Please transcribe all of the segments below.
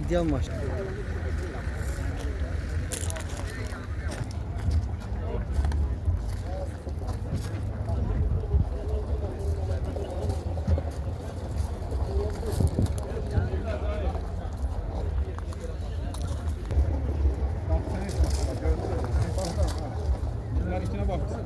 İdeal maşın. Bunlar içine baksın.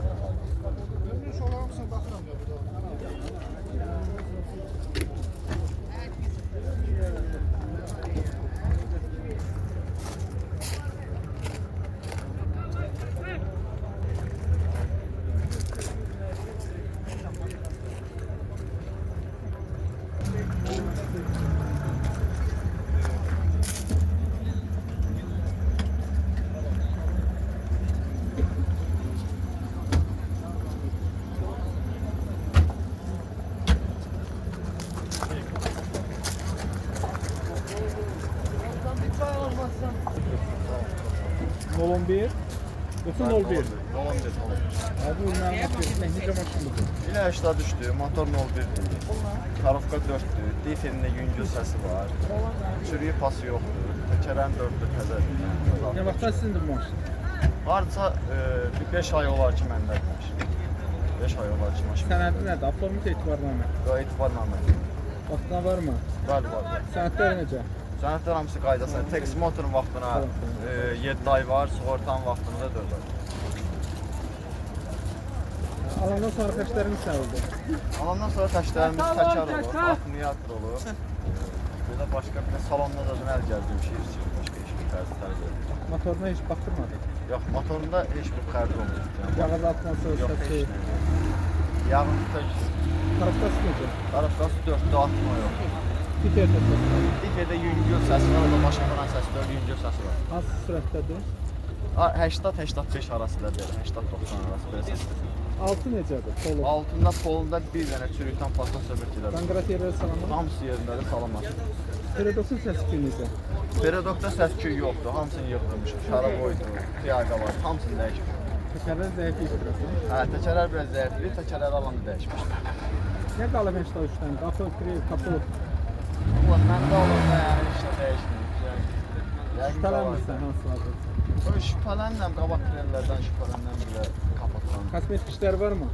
Nol 11. Yoksa 01. Nol 11. Abi bunlar ne nice maşınlıdır. Yine aşağı düştü. Motor 01 değil. Tarafka 4'tü. Difeninde yüngül sesi var. Sürüyü pası yoktur. Tekeren 4'tü təzə. Ne vaxtdan sizindir bu maşın? Varsa bir 5 ay olar ki məndədir. 5 ay olar ki maşın. Sənədi nədir? Avtomobil etibarnamə. Və etibarnamə. Vaxtına varmı? Bəli, var. Sənədləri necə? Sənədlər hamısı qaydasında. Taksi motorun vaxtına 7 ay var, sığortanın vaxtında 4 ay. Alandan sonra xərcləriniz nə oldu? Alandan sonra təşlərimiz təkər olur, akkumulyator olur. Bir də başqa bir də salonda da əl gəzdim şey, başqa heç bir tərzi tərz edir. Motoruna heç baxdırmadın? Yox, motorunda heç bir xərc olmur. Yağız atması, Yox, səsi, heç nə. Yağın tək, tarafdası necə? tarafqası 4'də atma yox. Biter səsi. Difedə yüngül səsi var, o da başqa qalan səsi var, yüngül səsi var. Hansı sürətdədir? 80-85 arasında deyil, 80-90 arası belə səsdir. Altı necədir? Polo. Altında polunda bir dənə çürükdən pasta sömürtülər. Qanqrat yerləri salamı. Hamısı yerindədir, salamat. Peredosun səsi ki necə? Peredokda səs-küy yoxdur, hamısını yığdırmışıq. Şaraboydu, tiyaqa var, hamısını dəyişmişik. Təkərlər zəif iştirəsin. Hə, təkərlər biraz zəifdir, təkərlər alanı dəyişmişik. Nə qalıb 83-dən? Qapı, kril, kapı. Allah, məndə olanda yəni heç nə dəyişməyib. Şübhələnmirsən hansılardır? Şübhələnirəm, qabaq krellərdən şübhələnirəm bilə kapatılan. Kosmetik işləri var mı?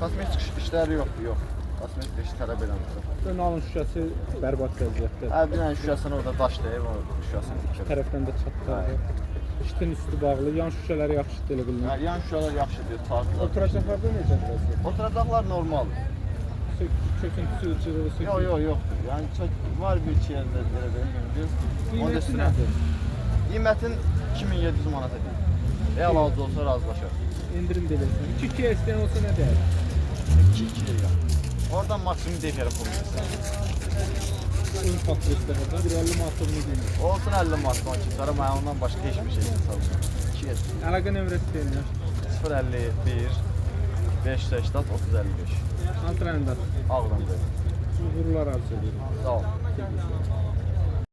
Kosmetik işləri yoxdur, yox. Kosmetik işi tələb eləmir. Ön alın şüşəsi bərbad vəziyyətdə. Hə, bir dənə şüşəsini orada daş deyib, o şüşəsini dikir. Tərəfdən də çatdır. İştin üstü bağlı, yan şüşələri yaxşıdır elə bilinir. Hə, yan şüşələr yaxşıdır, tartılar. Oturacaqlarda necədir vəziyyət? Oturacaqlar normaldır. Çöküntüsü, cırığı, söküntüsü. Yoxdur. Yəni çox var bir iki yerdə belə yüngül. Qiyməti nədir? Qiymətin 2700 manat edir. Eğer az olsa razılaşar. İndirim deyilsin. 2-2 istəyən olsa nə deyər? 2-2 lira. Oradan maksimum deferi bulursun. Ön faktör istəmir. 150 manatını deyil. Olsun 50 manat sonra mən ondan başqa heç bir şey satmıyorum. 2 et. Əlaqə nömrəsi deyilmir. 051 580 3055. Hansı rayonda? Ağdamda. Uğurlar arzu edirəm. Sağ ol. Sevgili.